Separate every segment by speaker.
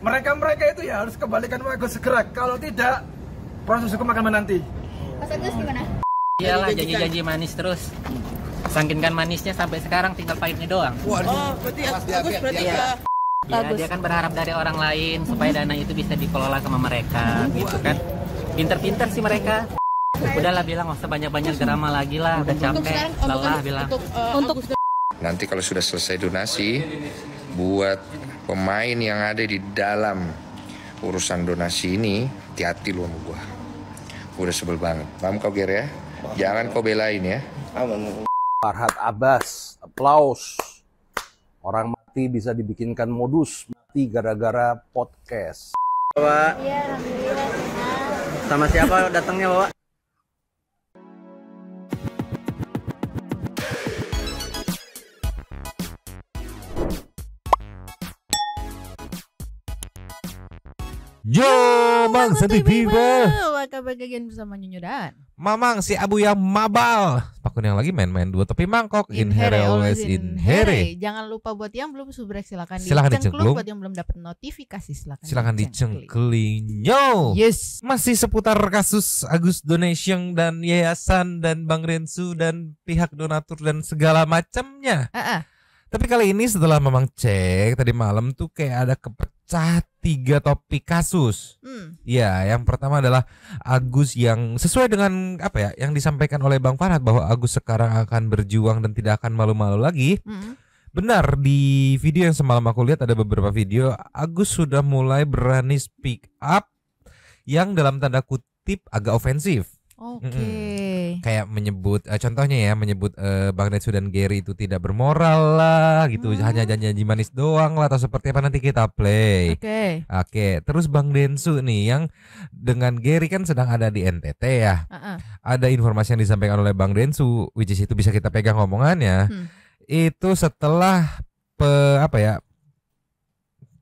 Speaker 1: mereka itu ya harus kembalikan uang Agus segera. Kalau tidak, proses hukum akan menanti.
Speaker 2: Mas Agus gimana?
Speaker 3: Iyalah, janji-janji manis terus. Sangkinkan manisnya sampai sekarang tinggal pahitnya doang.
Speaker 4: Berarti Agus berarti ya.
Speaker 3: Ya, dia kan berharap dari orang lain supaya dana itu bisa dikelola sama mereka, gitu kan. Pinter-pinter sih mereka. Udahlah bilang, nggak usah banyak-banyak drama lagi lah, udah capek, lelah bilang.
Speaker 4: Untuk
Speaker 5: Nanti kalau sudah selesai donasi, buat pemain yang ada di dalam urusan donasi ini, hati-hati lu sama gua. Gua udah sebel banget. Paham kau Ger ya? Jangan kau belain ya.
Speaker 6: Farhad Abbas, aplaus. Orang mati bisa dibikinkan modus, mati gara-gara podcast.
Speaker 3: Bapak,
Speaker 2: Iya, alhamdulillah senang.
Speaker 3: sama siapa datangnya, Bapak?
Speaker 7: Yo, Mang Santi People.
Speaker 8: Welcome back again bersama Nyonyo dan
Speaker 7: Mamang si Abu yang mabal. Pakun yang lagi main-main dua tapi mangkok. In here always in here.
Speaker 8: Jangan lupa buat yang belum subrek silakan
Speaker 7: Silakan
Speaker 8: dicengklung.
Speaker 7: dicengklung.
Speaker 8: Buat yang belum dapat notifikasi
Speaker 7: Silakan dicengkeling. Yo.
Speaker 8: Yes.
Speaker 7: Masih seputar kasus Agus Donation dan yayasan dan Bang Rensu dan pihak donatur dan segala macamnya. Tapi kali ini setelah Mamang cek tadi malam tuh kayak ada kepecah 3 topik kasus. Ya, yang pertama adalah Agus yang sesuai dengan apa ya yang disampaikan oleh Bang Farhad bahwa Agus sekarang akan berjuang dan tidak akan malu-malu lagi. Benar, di video yang semalam aku lihat ada beberapa video Agus sudah mulai berani speak up yang dalam tanda kutip agak ofensif.
Speaker 8: Oke.
Speaker 7: Kayak menyebut contohnya ya menyebut Bang Rensu dan Gary itu tidak bermoral lah gitu, hanya janji-janji manis doang lah atau seperti apa nanti kita play. Oke. Terus Bang Rensu nih yang dengan Gary kan sedang ada di NTT ya. Ada informasi yang disampaikan oleh Bang Rensu which is itu bisa kita pegang omongannya. Itu setelah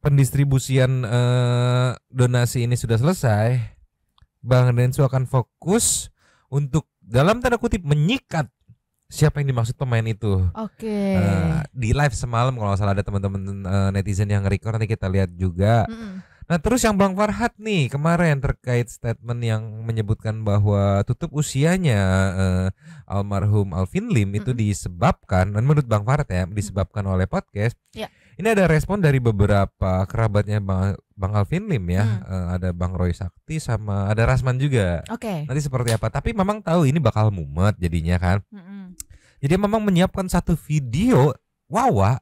Speaker 7: pendistribusian donasi ini sudah selesai, Bang Rensu akan fokus untuk dalam tanda kutip menyikat siapa yang dimaksud pemain itu. Di live semalam kalau nggak salah ada teman-teman netizen yang nge-record, nanti kita lihat juga. Nah terus yang Bang Farhad nih kemarin terkait statement yang menyebutkan bahwa tutup usianya almarhum Alvin Lim itu disebabkan, dan menurut Bang Farhad ya disebabkan oleh podcast. Ini ada respon dari beberapa kerabatnya Bang Alvin Lim ya. Ada Bang Roy Sakti sama ada Rasman juga. Nanti seperti apa? Tapi memang tahu ini bakal mumet jadinya kan. Jadi memang menyiapkan satu video Wawa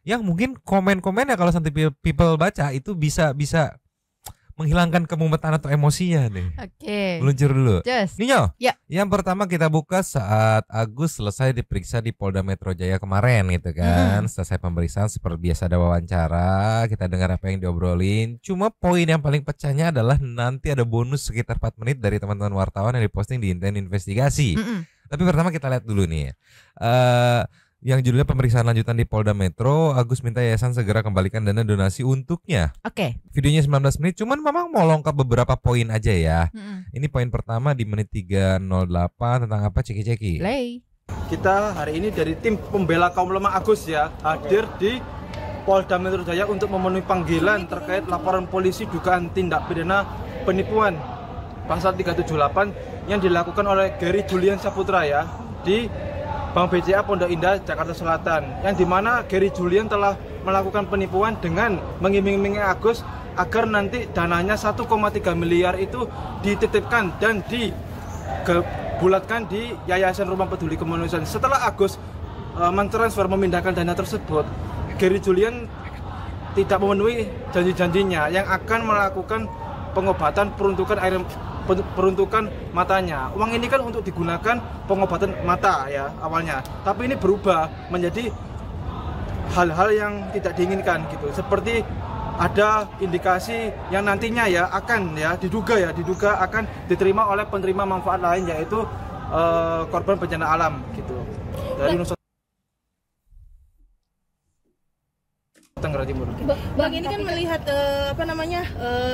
Speaker 7: yang mungkin komen-komennya kalau Santi People baca itu bisa menghilangkan kemumetan atau emosinya nih. Meluncur dulu. Ninyo. Yang pertama kita buka saat Agus selesai diperiksa di Polda Metro Jaya kemarin gitu kan. Selesai pemeriksaan seperti biasa ada wawancara, kita dengar apa yang diobrolin. Cuma poin yang paling pecahnya adalah nanti ada bonus sekitar 4 menit dari teman-teman wartawan yang diposting di Inten Investigasi. Tapi pertama kita lihat dulu nih. Yang judulnya pemeriksaan lanjutan di Polda Metro, Agus minta yayasan segera kembalikan dana donasi untuknya. Videonya 19 menit, cuman memang mau lengkap beberapa poin aja ya. Ini poin pertama di menit 3:08 tentang apa, ceki-ceki.
Speaker 1: Kita hari ini dari tim pembela kaum lemah Agus ya hadir di Polda Metro Jaya untuk memenuhi panggilan terkait laporan polisi dugaan tindak pidana penipuan pasal 378 yang dilakukan oleh Gary Julian Saputra ya di Bank BCA Pondok Indah, Jakarta Selatan, yang dimana Gary Julian telah melakukan penipuan dengan mengiming-imingi Agus agar nanti dananya 1,3 miliar itu dititipkan dan dibulatkan di Yayasan Rumah Peduli Kemanusiaan. Setelah Agus mentransfer memindahkan dana tersebut, Gary Julian tidak memenuhi janji-janjinya yang akan melakukan pengobatan peruntukan matanya. Uang ini kan untuk digunakan pengobatan mata ya awalnya. Tapi ini berubah menjadi hal-hal yang tidak diinginkan gitu. Seperti ada indikasi yang nantinya ya akan ya diduga akan diterima oleh penerima manfaat lain yaitu korban bencana alam gitu. Dari Nusa Tenggara Timur.
Speaker 4: Bang ini kan melihat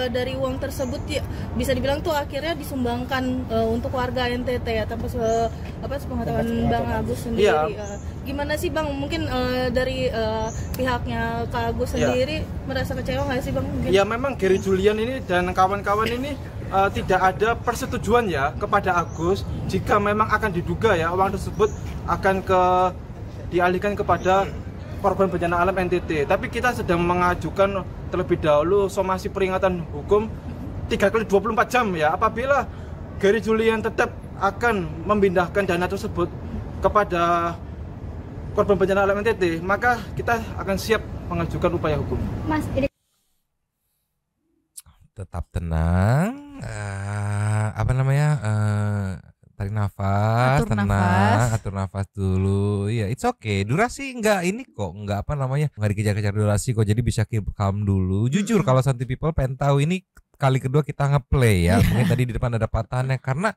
Speaker 4: dari uang tersebut ya bisa dibilang tuh akhirnya disumbangkan untuk warga NTT ya tanpa sepengetahuan Bang Agus sendiri.
Speaker 1: Iya.
Speaker 4: Gimana sih Bang? Mungkin dari pihaknya Kak Agus sendiri merasa kecewa nggak sih Bang? Mungkin?
Speaker 1: Ya memang Gary Julian ini dan kawan-kawan ini tidak ada persetujuan ya kepada Agus jika memang akan diduga ya uang tersebut akan dialihkan kepada korban bencana alam NTT. Tapi kita sedang mengajukan terlebih dahulu somasi peringatan hukum 3 kali 24 jam ya. Apabila Gary Julian tetap akan memindahkan dana tersebut kepada korban bencana alam NTT, maka kita akan siap mengajukan upaya hukum.
Speaker 2: Mas, ini
Speaker 7: Tetap tenang. Tarik nafas,
Speaker 8: Atur
Speaker 7: tenang,
Speaker 8: nafas.
Speaker 7: atur nafas dulu. Iya, it's okay. Durasi nggak nggak dikejar-kejar durasi kok. Jadi bisa keep calm dulu. Jujur kalau Santi People pengen tahu ini kali kedua kita ngeplay ya. Mungkin tadi di depan ada patahannya karena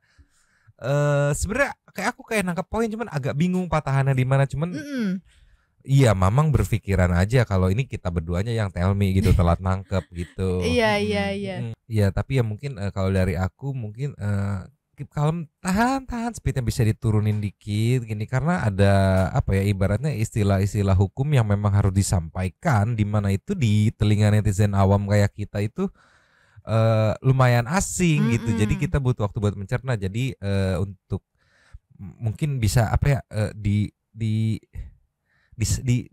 Speaker 7: sebenarnya kayak nangkep poin, cuman agak bingung patahannya di mana. Cuman iya, Mamang berpikiran aja kalau ini kita berduanya yang tell me gitu, telat nangkep gitu.
Speaker 8: Iya.
Speaker 7: Iya, tapi ya mungkin kalau dari aku mungkin keep calm, tahan speednya bisa diturunin dikit gini karena ada ibaratnya istilah-istilah hukum yang memang harus disampaikan di mana itu di telinga netizen awam kayak kita itu lumayan asing gitu. Jadi kita butuh waktu buat mencerna. Jadi untuk mungkin bisa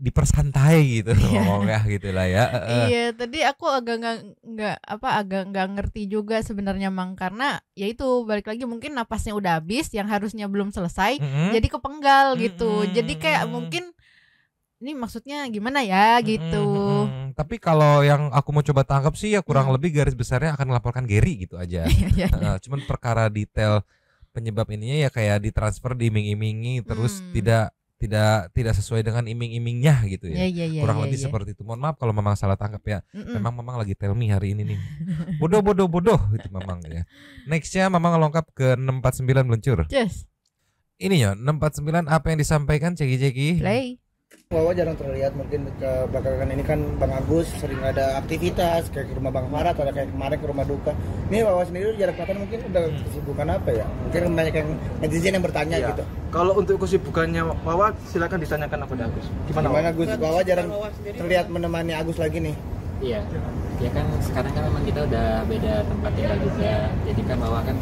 Speaker 7: dipersantai gitu ngomongnya gitu lah ya.
Speaker 8: Iya, tadi aku agak nggak ngerti juga sebenarnya Mang, karena ya itu balik lagi mungkin napasnya udah habis yang harusnya belum selesai jadi kepenggal gitu. Jadi kayak mungkin ini maksudnya gimana ya gitu.
Speaker 7: Tapi kalau yang aku mau coba tangkap sih ya kurang lebih garis besarnya akan melaporkan Gary gitu aja. Cuman perkara detail penyebab ininya ya kayak ditransfer diiming-imingi terus tidak sesuai dengan iming-imingnya gitu ya. Kurang lebih seperti itu. Mohon maaf kalau Mamang salah tangkap ya. Memang Mamang lagi tell me hari ini nih. Bodoh gitu Mamang ya. Nextnya Mamang lengkap ke 649 meluncur.
Speaker 8: Yes.
Speaker 7: Ini ya 649 apa yang disampaikan Ceki.
Speaker 8: Play.
Speaker 9: Wawa jarang terlihat, mungkin ke belakangan ini kan Bang Agus sering ada aktivitas kayak ke rumah Bang Farad atau kayak kemarin ke rumah duka. Ini Wawa sendiri jarang kelihatan, mungkin udah kesibukan apa ya? Mungkin banyak yang netizen yang bertanya gitu.
Speaker 1: Kalau untuk kesibukannya Wawa silakan ditanyakan kepada Agus.
Speaker 9: Gimana Agus? Wawa jarang terlihat menemani Agus lagi nih.
Speaker 3: Iya, ya kan sekarang kan memang kita udah beda tempat tinggal juga. Jadi kan Wawa kan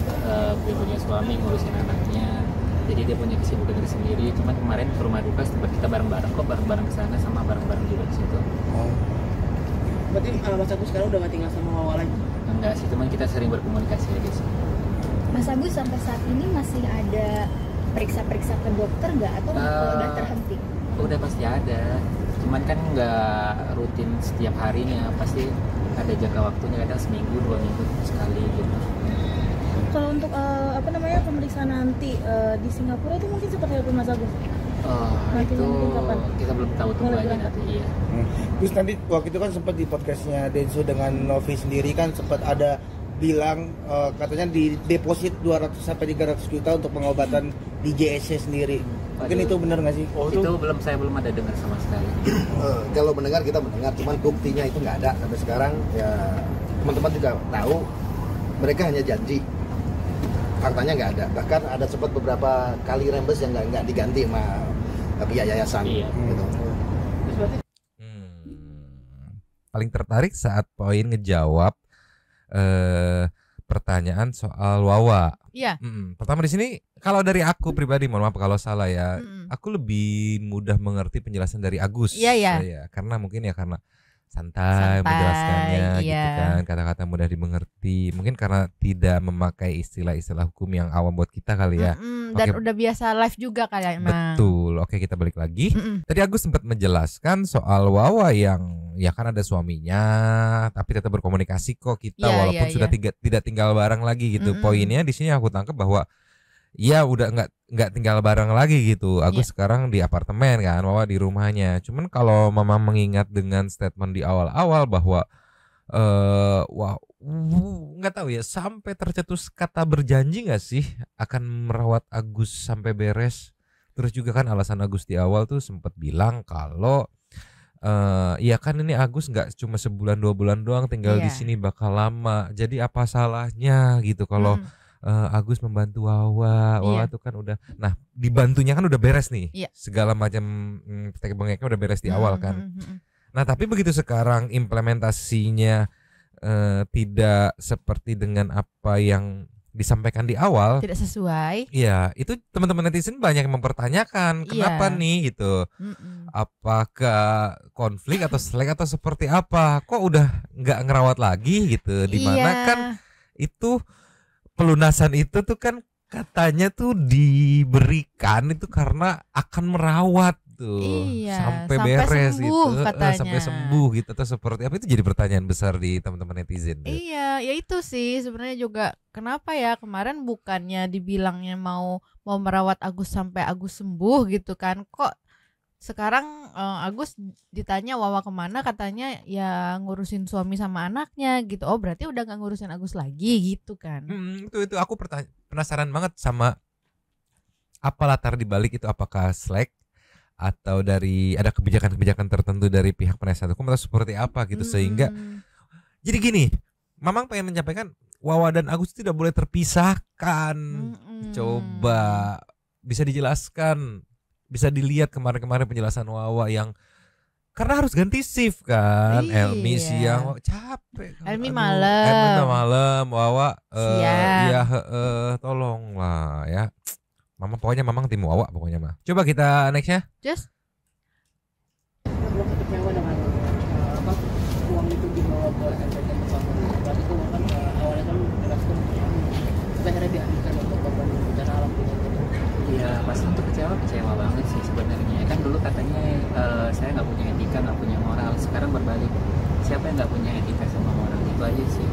Speaker 3: punya suami ngurusin anaknya. Jadi dia punya kesibukan sendiri. Cuman kemarin ke rumah duka sempat kita bareng-bareng ke sana sama bareng-bareng juga di situ.
Speaker 4: Berarti Mas Agus sekarang udah gak tinggal sama Wawa lagi?
Speaker 3: Enggak sih, cuman kita sering berkomunikasi aja sih.
Speaker 2: Mas Agus sampai saat ini masih ada periksa-periksa ke dokter nggak atau udah terhenti?
Speaker 3: Udah pasti ada. Cuman kan nggak rutin setiap harinya, pasti ada jangka waktunya, kadang seminggu 2 minggu sekali gitu.
Speaker 4: Kalau untuk pemeriksaan nanti di Singapura itu mungkin seperti apa Mas Agus?
Speaker 3: Itu kita belum tahu, tunggu aja nanti. Iya.
Speaker 9: Terus nanti waktu itu kan sempat di podcastnya Densu dengan Novi sendiri kan sempat ada bilang katanya di deposit 200 sampai 300 juta untuk pengobatan di JSC sendiri. Mungkin itu benar nggak sih?
Speaker 3: Itu saya belum ada dengar sama sekali.
Speaker 10: Kalau mendengar kita mendengar, cuman buktinya itu nggak ada sampai sekarang. Ya teman-teman juga tahu mereka hanya janji. Faktanya nggak ada, bahkan ada sempat beberapa kali rembes yang nggak diganti sama pihak yayasan.
Speaker 3: Iya.
Speaker 10: Gitu.
Speaker 7: Paling tertarik saat poin ngejawab pertanyaan soal Wawa.
Speaker 8: Iya.
Speaker 7: Pertama di sini kalau dari aku pribadi, mohon maaf kalau salah ya, aku lebih mudah mengerti penjelasan dari Agus.
Speaker 8: Iya.
Speaker 7: Karena mungkin ya karena santai menjelaskannya gitu kan, kata-kata mudah dimengerti. Mungkin karena tidak memakai istilah-istilah hukum yang awam buat kita kali ya.
Speaker 8: Dan udah biasa live juga kali emang.
Speaker 7: Betul. Oke, kita balik lagi. Tadi Agus sempat menjelaskan soal Wawa yang ya kan ada suaminya, tapi tetap berkomunikasi kok kita walaupun sudah tidak tinggal bareng lagi gitu. Poinnya di sini aku tangkap bahwa ya udah nggak tinggal bareng lagi gitu. Agus sekarang di apartemen kan, Wawa di rumahnya. Cuman kalau Mama mengingat dengan statement di awal-awal bahwa nggak tahu ya, sampai tercetus kata berjanji nggak sih akan merawat Agus sampai beres. Terus juga kan alasan Agus di awal tuh sempat bilang kalau ya kan ini Agus nggak cuma sebulan 2 bulan doang tinggal di
Speaker 8: Iya.
Speaker 7: sini, bakal lama. Jadi apa salahnya gitu kalau Agus membantu Wawa. Wawa
Speaker 8: Iya.
Speaker 7: tuh kan udah, nah dibantunya kan udah beres nih.
Speaker 8: Iya.
Speaker 7: Segala macam petek bengeknya udah beres di awal kan. Nah tapi begitu sekarang implementasinya tidak seperti dengan apa yang disampaikan di awal,
Speaker 8: Tidak sesuai.
Speaker 7: iya, itu teman-teman netizen banyak yang mempertanyakan kenapa
Speaker 8: Iya.
Speaker 7: nih gitu.
Speaker 8: Mm-mm.
Speaker 7: Apakah konflik atau selek atau seperti apa? Kok udah nggak ngerawat lagi gitu? Dimana
Speaker 8: Iya.
Speaker 7: kan itu pelunasan itu tuh kan katanya tuh diberikan itu karena akan merawat tuh
Speaker 8: Iya,
Speaker 7: sampai
Speaker 8: sampai
Speaker 7: beres
Speaker 8: sembuh
Speaker 7: gitu.
Speaker 8: katanya.
Speaker 7: Sampai sembuh gitu atau seperti apa, itu jadi pertanyaan besar di teman-teman netizen tuh.
Speaker 8: Iya, ya itu sih sebenarnya juga kenapa ya kemarin bukannya dibilangnya mau merawat Agus sampai Agus sembuh gitu kan, kok sekarang Agus ditanya Wawa kemana, katanya ya ngurusin suami sama anaknya gitu. Oh berarti udah nggak ngurusin Agus lagi gitu kan.
Speaker 7: Itu aku penasaran banget sama apa latar dibalik itu, apakah slack atau dari ada kebijakan-kebijakan tertentu dari pihak penasihat hukum atau seperti apa gitu, sehingga jadi gini, Mamang pengen menyampaikan Wawa dan Agus tidak boleh terpisahkan. Coba bisa dijelaskan, bisa dilihat kemarin-kemarin penjelasan Wawa yang karena harus ganti shift kan.
Speaker 8: Iya.
Speaker 7: Elmi siang, Wawa capek kan.
Speaker 8: Elmi
Speaker 7: Aduh,
Speaker 8: malam.
Speaker 7: Elmi udah malam, Wawa
Speaker 8: Siang.
Speaker 7: ya tolonglah ya. Mama pokoknya Mamang tim Wawa pokoknya mah. Coba kita nextnya.
Speaker 8: Just
Speaker 11: belum kecewa dengan uang itu dibawa ke NTT bersama. Berarti itu kan awalnya kan jelaskan sampai akhirnya dialihkan untuk korban bencana alam di NTT.
Speaker 3: Iya, pasti untuk kecewa banget sih sebenarnya. Kan dulu katanya saya nggak punya etika, nggak punya moral. Sekarang berbalik, siapa yang nggak punya etika sama moral, itu aja sih.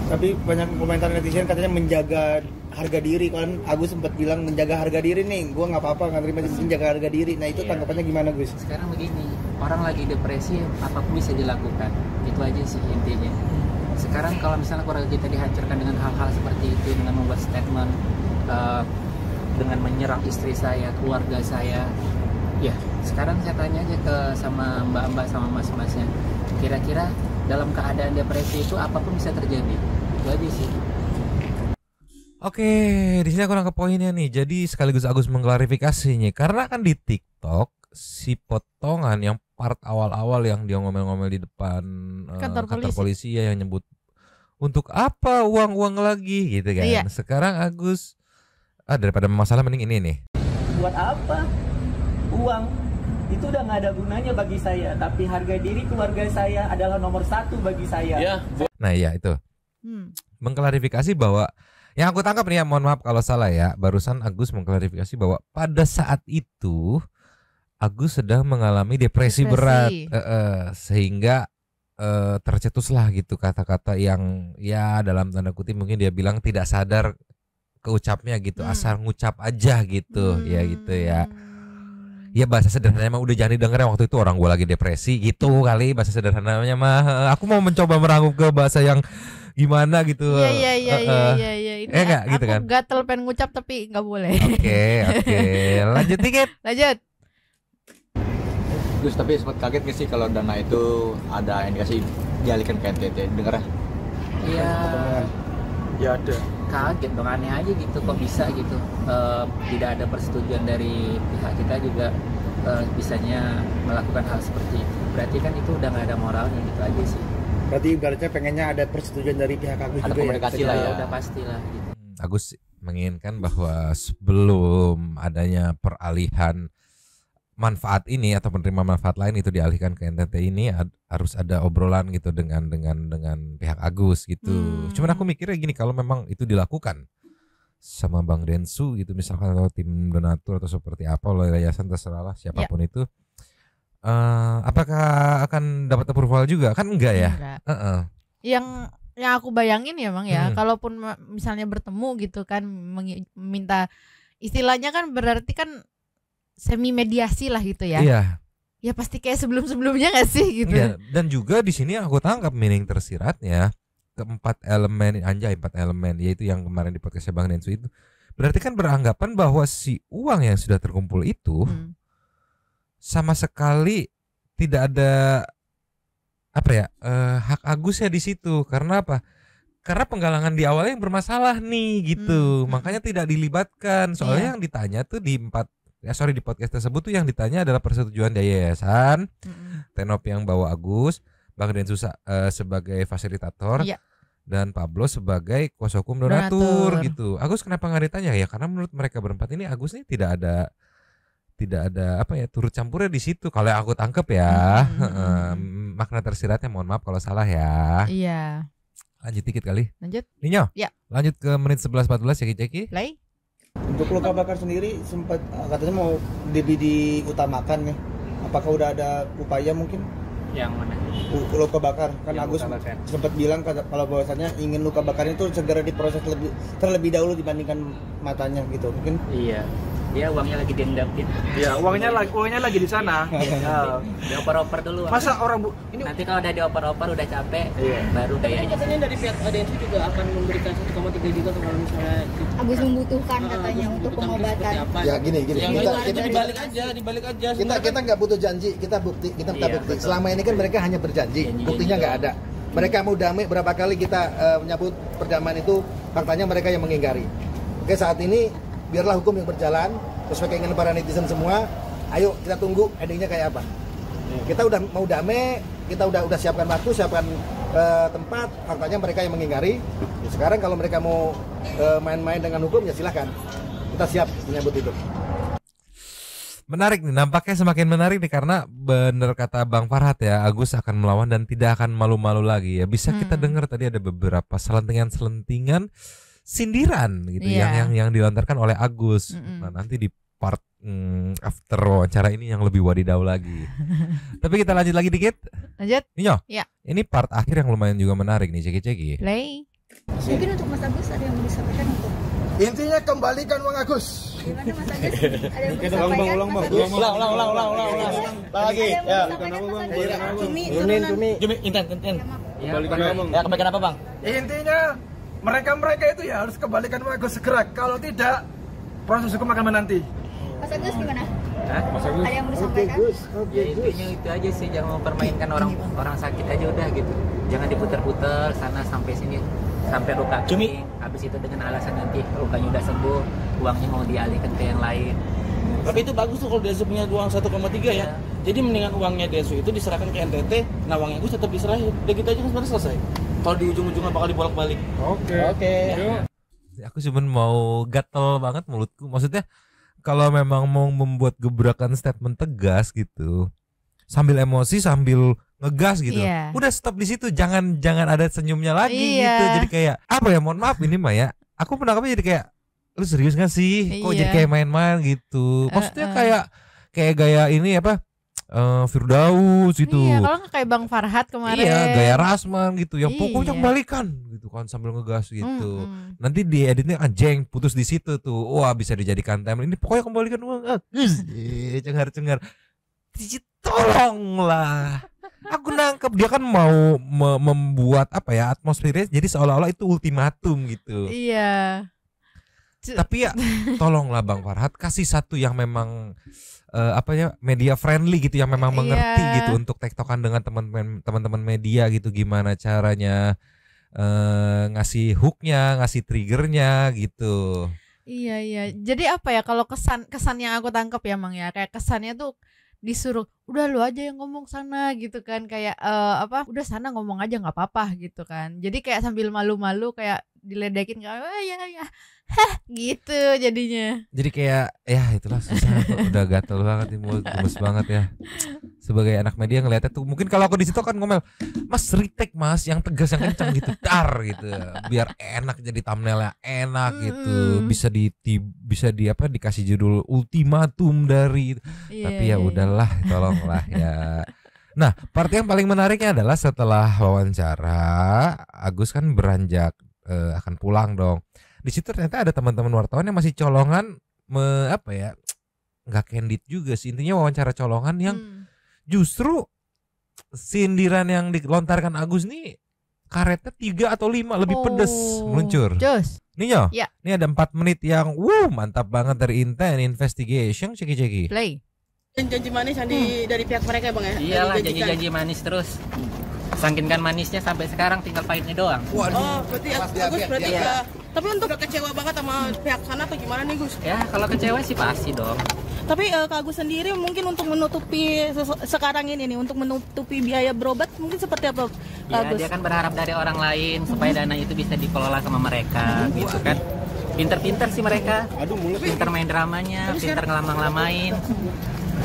Speaker 9: Tapi banyak komentar netizen katanya menjaga harga diri, kan Agus sempat bilang menjaga harga diri nih, gua nggak apa-apa nggak terima, menjaga harga diri. Nah itu
Speaker 3: Iya.
Speaker 9: tanggapannya gimana Gus?
Speaker 3: Sekarang begini, orang lagi depresi, apapun bisa dilakukan. Itu aja sih intinya. Sekarang kalau misalnya keluarga kita dihancurkan dengan hal-hal seperti itu, dengan membuat statement, dengan menyerang istri saya, keluarga saya, ya sekarang saya tanya aja ke sama mbak-mbak sama mas-masnya, kira-kira dalam keadaan depresi itu apapun bisa terjadi. Itu aja sih.
Speaker 7: Oke, di sini aku nangkep poinnya nih. Jadi sekaligus Agus mengklarifikasinya, karena kan di TikTok si potongan yang part awal-awal yang dia ngomel-ngomel di depan
Speaker 8: Kantor
Speaker 7: kantor
Speaker 8: polisi.
Speaker 7: polisi ya, yang nyebut untuk apa uang-uang lagi gitu kan.
Speaker 8: Iya.
Speaker 7: Sekarang Agus daripada masalah mending ini nih.
Speaker 11: Buat apa? Uang itu udah nggak ada gunanya bagi saya, tapi harga diri keluarga saya adalah nomor 1 bagi saya.
Speaker 7: Nah iya itu mengklarifikasi bahwa yang aku tangkap nih ya, mohon maaf kalau salah ya, barusan Agus mengklarifikasi bahwa pada saat itu Agus sedang mengalami depresi berat, sehingga tercetuslah gitu kata-kata yang ya dalam tanda kutip mungkin dia bilang tidak sadar keucapnya gitu, asal ngucap aja gitu, ya gitu ya. Ya bahasa sederhananya mah udah jangan didengar ya, waktu itu orang gue lagi depresi gitu kali bahasa sederhananya mah. Aku mau mencoba merangkum ke bahasa yang gimana gitu.
Speaker 8: Iya. Ini
Speaker 7: Enggak gitu kan.
Speaker 8: Aku gatel pengen ngucap tapi nggak boleh.
Speaker 7: Oke. Lanjut dikit.
Speaker 8: Lanjut.
Speaker 12: Gus, tapi sempat kaget gak sih kalau dana itu ada indikasi dialihkan ke NTT? Dengar ya?
Speaker 3: Iya.
Speaker 1: Ya ada.
Speaker 3: Kaget dong, aneh aja gitu, kok bisa gitu. Tidak ada persetujuan dari pihak kita juga bisanya melakukan hal seperti itu. Berarti kan itu udah nggak ada moralnya, gitu aja sih.
Speaker 9: Berarti ibaratnya pengennya ada persetujuan dari pihak Agus
Speaker 12: Ada
Speaker 9: juga
Speaker 12: komunikasi
Speaker 9: ya?
Speaker 12: lah ya.
Speaker 3: Udah pastilah gitu.
Speaker 7: Agus menginginkan bahwa sebelum adanya peralihan manfaat ini atau penerima manfaat lain itu dialihkan ke NTT ini harus ada obrolan gitu dengan pihak Agus gitu. Cuman aku mikirnya gini, kalau memang itu dilakukan sama Bang Densu gitu misalkan, atau tim donatur atau seperti apa, oleh yayasan terserahlah siapapun itu, apakah akan dapat approval juga? Kan enggak ya?
Speaker 8: Enggak. Yang aku bayangin ya Bang ya, kalaupun misalnya bertemu gitu kan minta, istilahnya kan berarti kan semi mediasi lah gitu ya.
Speaker 7: Iya.
Speaker 8: Ya pasti kayak sebelum-sebelumnya gak sih gitu.
Speaker 7: Iya, dan juga di sini aku tangkap meaning tersiratnya keempat elemen, empat elemen, yaitu yang kemarin di podcast Bang Densu itu. Berarti kan beranggapan bahwa si uang yang sudah terkumpul itu sama sekali tidak ada apa ya hak Agus ya di situ. Karena apa? Karena penggalangan di awalnya yang bermasalah nih gitu. Makanya tidak dilibatkan. Soalnya yang ditanya tuh di podcast tersebut tuh yang ditanya adalah persetujuan dari yayasan, Tenop yang bawa Agus, Bang Densus sebagai fasilitator, dan Pablo sebagai kuasa hukum donatur gitu. Agus kenapa nggak ditanya ya? Karena menurut mereka berempat ini Agus ini tidak ada apa ya turut campurnya di situ. Kalau yang aku tangkep ya, makna tersiratnya mohon maaf kalau salah ya.
Speaker 8: Iya.
Speaker 7: Lanjut dikit kali.
Speaker 8: Lanjut.
Speaker 7: Ninyo.
Speaker 8: Ya.
Speaker 7: Lanjut ke menit 11:14 ceki-ceki.
Speaker 8: Play.
Speaker 9: Untuk luka bakar sendiri sempat katanya mau diutamakan nih. Apakah udah ada upaya mungkin?
Speaker 3: Yang mana?
Speaker 9: Luka bakar kan
Speaker 3: Yang
Speaker 9: Agus
Speaker 3: luka bakar.
Speaker 9: sempat bilang kalau bahwasannya ingin luka bakarnya itu segera diproses terlebih dahulu dibandingkan matanya gitu mungkin.
Speaker 3: Iya. Dia uangnya lagi diendapin.
Speaker 1: Iya, uangnya lagi di sana.
Speaker 3: Ya. Dioper-oper dulu.
Speaker 1: Masa orang ini
Speaker 3: nanti kalau udah dioper-oper udah capek, baru kayaknya.
Speaker 11: Katanya dari pihak Densus juga akan memberikan 1,3 juta kalau misalnya
Speaker 2: Agus membutuhkan katanya untuk pengobatan.
Speaker 10: Ya gini.
Speaker 11: Kita dibalik aja.
Speaker 10: Kita nggak butuh janji, kita bukti.
Speaker 3: Betul.
Speaker 10: Selama ini kan mereka hanya berjanji, buktinya nggak ada. Mereka mau damai berapa kali kita menyambut perdamaian itu, faktanya mereka yang mengingkari. Oke, saat ini biarlah hukum yang berjalan sesuai keinginan para netizen semua. Ayo kita tunggu endingnya kayak apa. Kita udah mau damai, kita udah siapkan waktu, siapkan tempat. Faktanya mereka yang mengingkari. Ya, sekarang kalau mereka mau main-main dengan hukum ya silahkan. Kita siap menyambut itu.
Speaker 7: Menarik nih, nampaknya semakin menarik nih karena bener kata Bang Farhat ya, Agus akan melawan dan tidak akan malu-malu lagi ya. Bisa kita dengar tadi ada beberapa selentingan sindiran gitu yang dilontarkan oleh Agus. Nah, nanti di part after wawancara ini yang lebih wadidaw lagi. Tapi kita lanjut lagi dikit.
Speaker 8: Lanjut.
Speaker 7: Ninyo.
Speaker 8: Ya.
Speaker 7: Ini part akhir yang lumayan juga menarik nih, ceki-ceki.
Speaker 8: Play.
Speaker 2: Mungkin untuk Mas Agus ada yang mau disampaikan untuk
Speaker 10: Intinya kembalikan uang Agus.
Speaker 2: gimana Mas Agus? Ada yang mau disampaikan?
Speaker 12: Ulang. Lagi. Ya.
Speaker 11: Jumi, Intan.
Speaker 12: Ya, kebaikan apa, Bang?
Speaker 1: intinya mereka itu ya harus kembalikan uang Agus segera. Kalau tidak proses hukum akan menanti.
Speaker 2: Mas Agus gimana?
Speaker 1: Mas Agus.
Speaker 2: Ada yang mau disampaikan?
Speaker 3: Ya, intinya itu aja sih, jangan mempermainkan orang sakit aja udah gitu. Jangan diputer-puter sana sampai sini sampai luka kering. Habis itu dengan alasan nanti lukanya udah sembuh, uangnya mau dialihkan ke yang lain.
Speaker 11: Tapi itu bagus tuh kalau Densus punya uang 1,3 ya. Jadi mendingan uangnya Densus itu diserahkan ke NTT, nah uangnya Agus tetap diserahin. Udah gitu aja kan sebenarnya selesai. Kalau di ujung-ujungnya bakal dibolak-balik.
Speaker 1: Oke.
Speaker 7: Aku cuma mau gatel banget mulutku. Maksudnya kalau memang mau membuat gebrakan statement tegas gitu, sambil emosi sambil ngegas gitu, udah stop di situ. Jangan ada senyumnya lagi gitu. Jadi kayak apa ya? Mohon maaf ini mah ya. Aku menangkapnya jadi kayak, lu serius gak sih? Kok jadi kayak main-main gitu? Maksudnya kayak gaya ini apa? Firdaus gitu.
Speaker 8: Iya, kalau nggak kayak Bang Farhat kemarin.
Speaker 7: Iya, gaya Rasman gitu. Yang pokoknya balikan gitu kan sambil ngegas gitu. Nanti di editnya anjing putus di situ tuh. Wah, bisa dijadikan timeline. Ini pokoknya kembalikan uang. Cengar-cengar. Tolonglah. Aku nangkep dia kan mau membuat apa ya atmosfernya jadi seolah-olah itu ultimatum gitu.
Speaker 8: Iya.
Speaker 7: Tapi ya tolonglah Bang Farhat kasih satu yang memang apa ya media friendly gitu yang memang mengerti gitu untuk tektokan dengan teman-teman media gitu gimana caranya ngasih hooknya, ngasih triggernya gitu.
Speaker 8: Iya. Jadi apa ya kalau kesan yang aku tangkap ya Mang ya kayak kesannya tuh disuruh udah lu aja yang ngomong sana gitu kan kayak udah sana ngomong aja nggak apa-apa gitu kan. Jadi kayak sambil malu-malu kayak diledekin kayak ya gitu jadinya.
Speaker 7: Jadi kayak ya itulah susah udah gatel banget nih mulut gemes banget ya. Sebagai anak media ngeliatnya tuh mungkin kalau aku di situ kan ngomel, Mas retake Mas yang tegas yang kencang gitu gitu. Biar enak jadi thumbnailnya enak gitu. Bisa di apa dikasih judul ultimatum dari tapi ya udahlah tolonglah ya. Nah, part yang paling menariknya adalah setelah wawancara Agus kan beranjak akan pulang dong. Di situ ternyata ada teman-teman wartawan yang masih colongan nggak candid juga sih, intinya wawancara colongan yang justru sindiran yang dilontarkan Agus nih karetnya 3 atau 5 lebih pedes meluncur. Ninyo, ini ada 4 menit yang mantap banget dari Intent Investigation, ceki-ceki.
Speaker 8: Play.
Speaker 4: Janji manis yang dari pihak mereka Bang ya?
Speaker 3: Iyalah,
Speaker 4: Dijanjikan.
Speaker 3: janji manis terus. Saking kan manisnya sampai sekarang tinggal pahitnya doang.
Speaker 4: Oh, berarti Agus berarti tapi untuk kecewa banget sama pihak sana atau gimana nih Gus?
Speaker 3: Ya, kalau kecewa sih pasti dong.
Speaker 4: Tapi Kak Agus sendiri mungkin untuk menutupi sekarang ini nih, untuk menutupi biaya berobat mungkin seperti apa Kak
Speaker 3: Ya,
Speaker 4: Agus?
Speaker 3: dia kan berharap dari orang lain supaya dana itu bisa dikelola sama mereka, gitu kan. Pinter-pinter sih mereka. Pinter main dramanya, pinter ngelamang-lamain.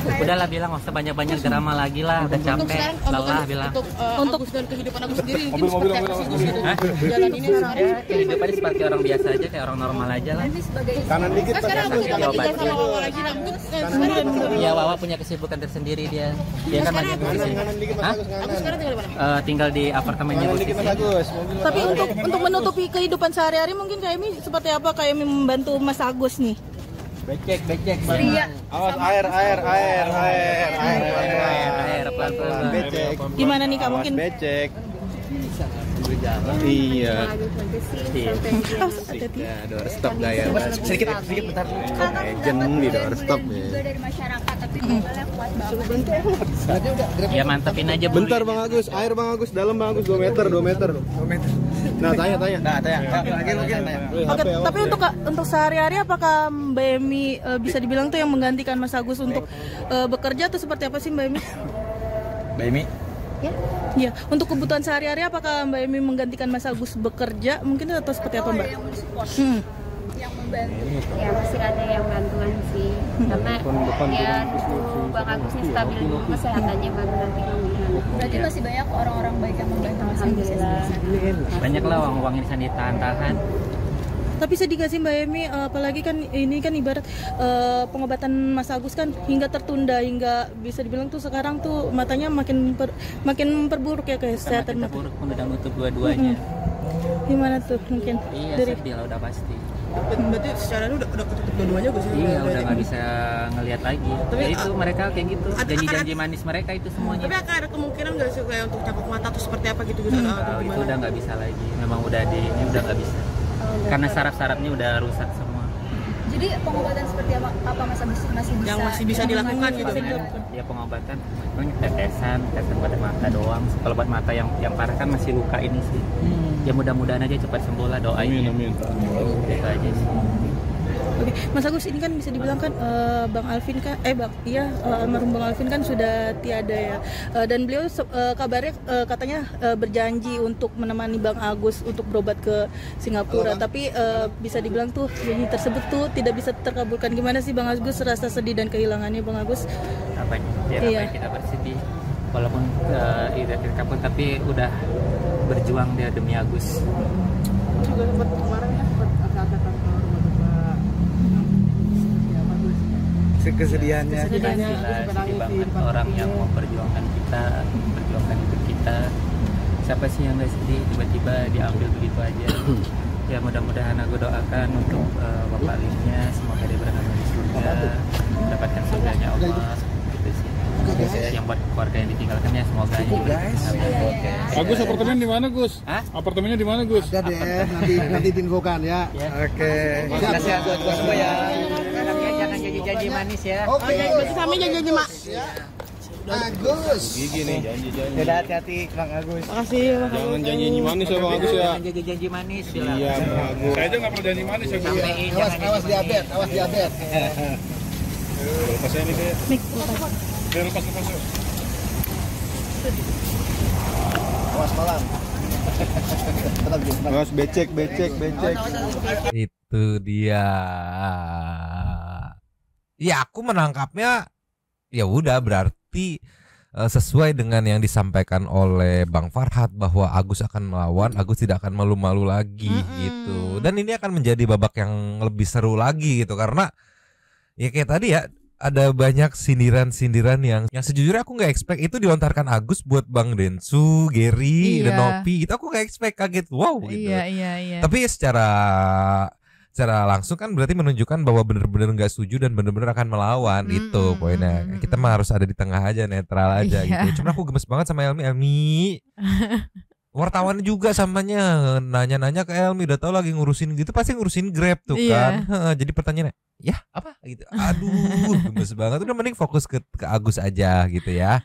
Speaker 3: Udahlah bilang, nggak usah banyak-banyak drama lagi lah, udah capek, lelah bilang.
Speaker 4: Untuk Agus dan kehidupan Agus sendiri mungkin seperti apa sih Gus gitu? Jalan ini
Speaker 3: Ya, kehidupannya seperti orang biasa aja, kayak orang normal aja lah.
Speaker 9: Kanan dikit
Speaker 4: sekarang Agus udah tinggal sama Wawa lagi lah. Mungkin sekarang
Speaker 3: Ya, Wawa punya kesibukan tersendiri dia. Dia kan banyak di sini. Hah?
Speaker 4: Agus sekarang tinggal di mana?
Speaker 3: Tinggal di apartemennya Gus.
Speaker 4: Tapi untuk menutupi kehidupan sehari-hari mungkin Kak Emi seperti apa Kak Emi membantu Mas Agus nih?
Speaker 12: Becek.
Speaker 1: Awas air
Speaker 3: Pelan-pelan.
Speaker 1: becek.
Speaker 4: Gimana nih Kak mungkin?
Speaker 1: Becek. Iya.
Speaker 4: Hati-hati.
Speaker 1: Doorstop gaya. Sedikit bentar. Legend di doorstop ya.
Speaker 2: Juga dari masyarakat tapi mobilnya kuat banget.
Speaker 3: Ya mantepin aja Bu.
Speaker 1: Bentar Bang Agus, air Bang Agus, dalam Bang Agus 2 meter. Nah, tanya.
Speaker 4: Oke, tapi untuk sehari-hari apakah Mbak Emi bisa dibilang tuh yang menggantikan Mas Agus untuk bekerja atau seperti apa sih Mbak Emi?
Speaker 12: Mbak Emi,
Speaker 4: Ya, untuk kebutuhan sehari-hari apakah Mbak Emi menggantikan Mas Agus bekerja mungkin atau seperti apa Mbak?
Speaker 2: Yang membantu ya pasti ada yang bantuan sih karena ya dulu Bang Agus ini stabil dulu kesehatannya baru nanti kemudian. Berarti masih banyak orang-orang baik yang membantu Mas Agus ya?
Speaker 3: Banyak lah uang ini bisa ditahan-tahan.
Speaker 4: Tapi sedih gak sih Mbak Emi, apalagi kan ini kan ibarat pengobatan Mas Agus kan hingga tertunda, hingga bisa dibilang tuh sekarang tuh matanya makin memperburuk ya kesehatan
Speaker 3: Kita
Speaker 4: mata.
Speaker 3: buruk pun udah nutup dua-duanya.
Speaker 4: Gimana tuh mungkin?
Speaker 3: Iya,
Speaker 4: Dari
Speaker 3: sedih lah udah pasti.
Speaker 4: berarti secara udah ketutup dua-duanya Gus?
Speaker 3: Iya, udah nggak bisa ngelihat lagi.
Speaker 4: Tapi
Speaker 3: Ya itu mereka kayak gitu,
Speaker 4: ada-
Speaker 3: janji-janji manis mereka itu semuanya.
Speaker 4: Tapi akan ada kemungkinan nggak sih kayak untuk capok mata atau seperti apa gitu Gus?
Speaker 3: Tahu, itu udah nggak bisa lagi. Memang udah ini udah nggak bisa. Karena saraf-sarafnya udah rusak semua.
Speaker 2: Jadi pengobatan seperti apa Mas Agus masih bisa?
Speaker 4: Yang masih bisa dilakukan gitu?
Speaker 3: Ya pengobatan, tetesan pada mata doang. Kalau buat mata yang parah kan masih luka ini sih. Ya mudah-mudahan aja cepat sembuh lah, doain. Amin. Itu aja sih.
Speaker 4: Oke, Mas Agus ini kan bisa dibilang kan Bang Alvin kan almarhum Bang Alvin kan sudah tiada ya. Dan beliau kabarnya katanya berjanji untuk menemani Bang Agus untuk berobat ke Singapura. Tapi bisa dibilang tuh janji tersebut tuh tidak bisa terkabulkan. Gimana sih Bang Agus rasa sedih dan kehilangannya Bang Agus?
Speaker 3: Apanya? Ya
Speaker 4: Iya.
Speaker 3: apa kita bersedih. Walaupun tidak terkabul tapi udah berjuang dia demi Agus.
Speaker 11: Juga sempat kemarin ya sempat ada kantor
Speaker 9: kesedihannya.
Speaker 3: Pastilah sedih banget orang yang memperjuangkan kita, memperjuangkan hidup kita. Siapa sih yang nggak sedih tiba-tiba diambil begitu aja? Ya mudah-mudahan aku doakan untuk Bapak Alifnya, semoga dia berada di surga, mendapatkan surganya Allah. Gitu sih. Yang buat keluarga yang ditinggalkannya semoga juga.
Speaker 13: Agus, apartemen di mana Gus?
Speaker 3: Hah?
Speaker 13: Apartemennya di mana Gus?
Speaker 10: Ada deh, nanti diinfokan ya.
Speaker 1: Oke.
Speaker 3: Makasih buat semua ya. Jangan janji-janji manis ya.
Speaker 10: Oke.
Speaker 4: Berarti kami janji Mak.
Speaker 10: Agus.
Speaker 1: Gigi nih janji-janji.
Speaker 9: Udah hati-hati Bang Agus.
Speaker 4: Makasih.
Speaker 1: Jangan janji manis ya Bang Agus ya.
Speaker 3: Jangan janji-janji manis bilang.
Speaker 1: Iya Bang Agus.
Speaker 13: Saya aja nggak pernah janji manis ya Gus.
Speaker 3: Sampein
Speaker 10: Awas
Speaker 3: jangan
Speaker 10: diabetes, awas diabetes.
Speaker 13: Lepas ini kayak. Biar lepas.
Speaker 10: Awas malam.
Speaker 1: Awas becek.
Speaker 7: Itu dia. Ya aku menangkapnya ya udah berarti sesuai dengan yang disampaikan oleh Bang Farhad bahwa Agus akan melawan, Agus tidak akan malu-malu lagi gitu. Dan ini akan menjadi babak yang lebih seru lagi gitu karena ya kayak tadi ya ada banyak sindiran-sindiran yang sejujurnya aku nggak expect itu dilontarkan Agus buat Bang Densu, Gary, dan Nopi. Itu aku nggak expect, kaget, wow gitu.
Speaker 8: Iya.
Speaker 7: Tapi secara langsung kan berarti menunjukkan bahwa benar-benar nggak setuju dan benar-benar akan melawan itu poinnya. Kita mah harus ada di tengah aja, netral aja gitu. Cuma aku gemes banget sama Elmi. wartawan juga samanya nanya-nanya ke Elmi, udah tahu lagi ngurusin gitu pasti ngurusin Grab tuh kan. Jadi pertanyaannya, ya apa gitu. Aduh, gemes banget. Udah mending fokus ke Agus aja gitu ya.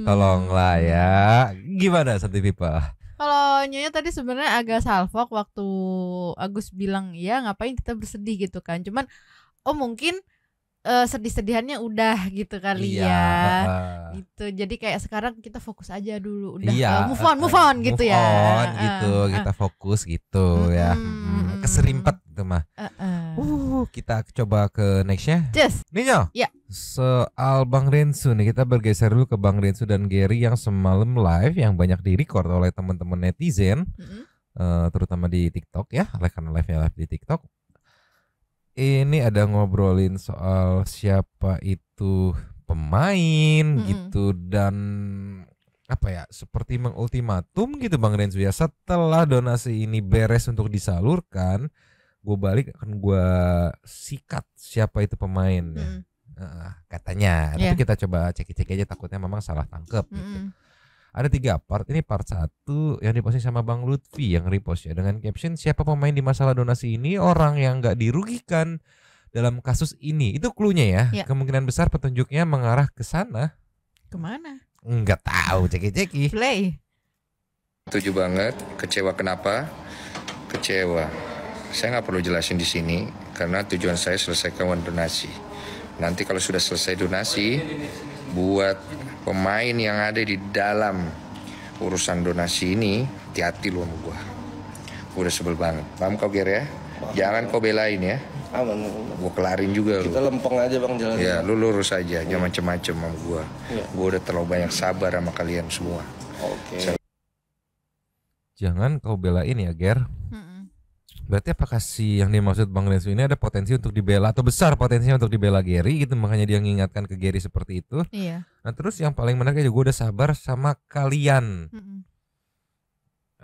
Speaker 7: Tolonglah ya. Gimana Santi People?
Speaker 8: Kalau Nyonya tadi sebenarnya agak salfok waktu Agus bilang ya ngapain kita bersedih gitu kan. Cuman mungkin sedih-sedihannya udah gitu kali gitu. Jadi kayak sekarang kita fokus aja dulu udah move on gitu ya.
Speaker 7: Kita fokus gitu ya. Keserimpet gitu mah. Kita coba ke nextnya. Ninyo.
Speaker 8: Ya.
Speaker 7: Soal Bang Rensu nih, kita bergeser dulu ke Bang Rensu dan Gary yang semalam live yang banyak di-record oleh teman-teman netizen, terutama di TikTok ya, karena live di TikTok. Ini ada ngobrolin soal siapa itu pemain gitu dan apa ya, seperti mengultimatum gitu Bang Rensu ya, setelah donasi ini beres untuk disalurkan, gue balik akan gue sikat siapa itu pemain ya. Katanya, tapi kita coba cek aja, takutnya memang salah tangkep gitu. Ada 3 part, ini part 1 yang diposting sama Bang Lutfi yang repost ya, dengan caption siapa pemain di masalah donasi ini, orang yang gak dirugikan dalam kasus ini. Itu cluenya ya. Kemungkinan besar petunjuknya mengarah ke sana.
Speaker 8: Kemana?
Speaker 7: Enggak tahu, ceki.
Speaker 8: Play.
Speaker 5: Setuju banget. Kecewa kenapa? Kecewa. Saya nggak perlu jelasin di sini karena tujuan saya selesaikan donasi. Nanti kalau sudah selesai donasi, buat pemain yang ada di dalam urusan donasi ini, hati-hati lu sama gua. Gua udah sebel banget. Paham kau Ger ya? Jangan kau belain ya.
Speaker 14: Aman.
Speaker 5: Gua kelarin juga lu.
Speaker 14: Kita lempeng aja Bang jalan.
Speaker 5: Ya, lu lurus aja, jangan macem-macem sama gua. Gua udah terlalu banyak sabar sama kalian semua.
Speaker 14: Oke.
Speaker 7: Jangan kau belain ya Ger. Berarti apakah si yang dimaksud Bang Rensu ini ada potensi untuk dibela atau besar potensinya untuk dibela Gary gitu, makanya dia mengingatkan ke Gary seperti itu.
Speaker 8: Iya. Nah
Speaker 7: terus yang paling menarik juga, gue udah sabar sama kalian.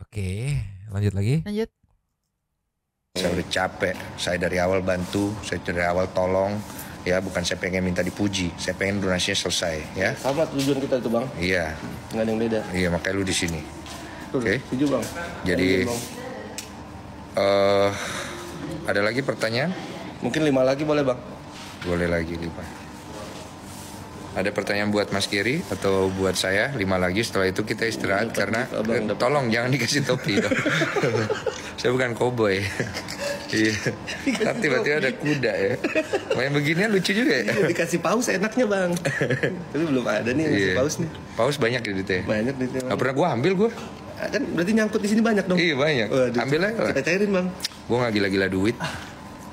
Speaker 7: Oke, lanjut lagi.
Speaker 8: Lanjut.
Speaker 5: Saya udah capek, saya dari awal bantu, saya dari awal tolong. Ya bukan saya pengen minta dipuji, saya pengen donasinya selesai ya.
Speaker 14: Sama tujuan kita itu Bang.
Speaker 5: Iya.
Speaker 14: Nggak ada yang beda.
Speaker 5: Iya makanya lu di sini.
Speaker 14: Oke. Setuju Bang.
Speaker 5: Jadi ada lagi pertanyaan?
Speaker 14: Mungkin 5 lagi boleh Bang?
Speaker 5: Boleh lagi 5. Ada pertanyaan buat Mas Giri atau buat saya? 5 lagi, setelah itu kita istirahat karena tolong jangan dikasih topi dong. Saya bukan koboi. Iya. Tiba-tiba ada kuda ya. Main beginian lucu juga ya.
Speaker 14: Dikasih paus enaknya Bang. Tapi belum ada nih ngasih paus nih.
Speaker 5: Paus banyak di duitnya.
Speaker 14: Banyak duitnya.
Speaker 5: Gak pernah gua ambil gua.
Speaker 14: Kan berarti nyangkut di sini banyak dong.
Speaker 5: Iya banyak. Ambil aja lah.
Speaker 14: Kita cairin Bang.
Speaker 5: Gue nggak gila-gila duit.